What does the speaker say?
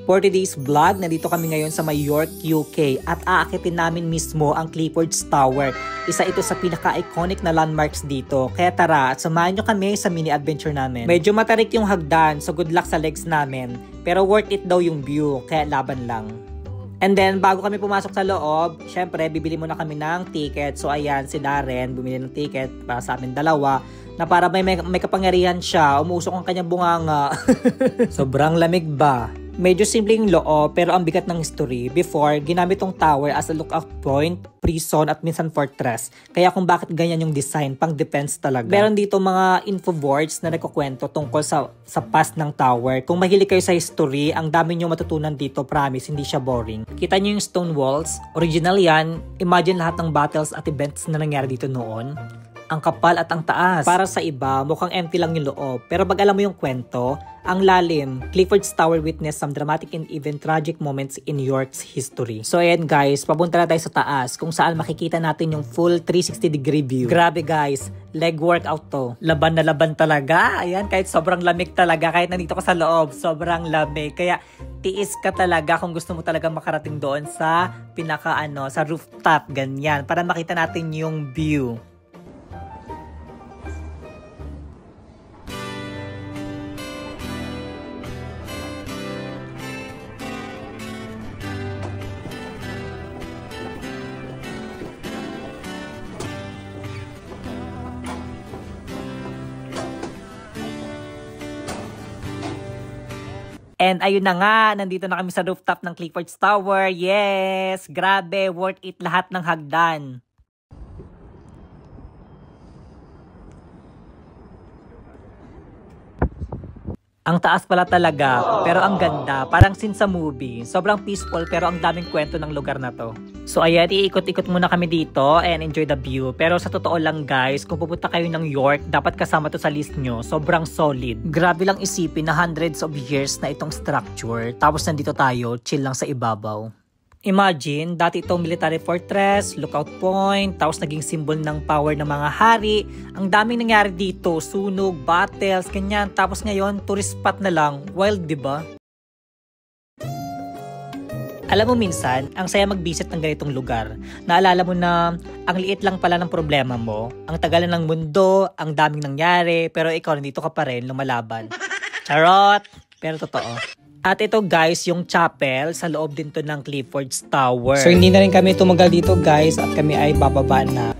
For today's vlog, nandito kami ngayon sa may York, UK at aakitin namin mismo ang Clifford's Tower. Isa ito sa pinaka-iconic na landmarks dito. Kaya tara at samahan nyo kami sa mini adventure namin. Medyo matarik yung hagdan so good luck sa legs namin. Pero worth it daw yung view, kaya laban lang. And then, bago kami pumasok sa loob, syempre, bibili muna kami ng ticket. So, ayan, si Darren, bumili ng ticket para sa amin dalawa. Na para may kapangyarihan siya, umusok ang kanyang bunganga. Sobrang lamig ba? Medyo simple yung loob, pero ang bigat ng history. Before, ginamit tong tower as a lookout point, prison, at minsan fortress. Kaya kung bakit ganyan yung design, pang defense talaga. Meron dito mga infoboards na nagkukwento tungkol sa past ng tower. Kung mahilig kayo sa history, ang dami nyo matutunan dito, promise, hindi siya boring. Kita nyo yung stone walls? Original yan. Imagine lahat ng battles at events na nangyari dito noon. Ang kapal at ang taas. Para sa iba, mukhang empty lang yung loob. Pero pag alam mo yung kwento, ang lalim. Clifford's Tower witnessed some dramatic and even tragic moments in York's history. So ayan guys, papunta na tayo sa taas kung saan makikita natin yung full 360-degree view. Grabe guys, leg workout to. Laban na laban talaga. Ayan, kahit sobrang lamig talaga, kahit nandito ka sa loob, sobrang lamig. Kaya tiis ka talaga kung gusto mo talaga makarating doon sa sa rooftop, ganyan, para makita natin yung view. And ayun na nga, nandito na kami sa rooftop ng Clifford's Tower. Yes! Grabe, worth it lahat ng hagdan. Ang taas pala talaga, pero ang ganda. Parang scene sa movie. Sobrang peaceful pero ang daming kwento ng lugar na to. So ayan, iikot-ikot muna kami dito and enjoy the view. Pero sa totoo lang guys, kung pupunta kayo ng York, dapat kasama to sa list nyo. Sobrang solid. Grabe lang isipin na hundreds of years na itong structure. Tapos nandito tayo, chill lang sa ibabaw. Imagine, dati itong military fortress, lookout point, tapos naging symbol ng power ng mga hari. Ang daming nangyari dito, sunog, battles, ganyan. Tapos ngayon, tourist spot na lang. Wild, diba? Alam mo minsan, ang saya mag-visit ng ganitong lugar. Naalala mo na ang liit lang pala ng problema mo. Ang tagal ng mundo, ang daming nangyari, pero ikaw nandito ka pa rin lumalaban. Charot! Pero totoo. At ito guys, yung chapel, sa loob din to ng Clifford's Tower. So hindi na rin kami tumagal dito guys at kami ay bababa na.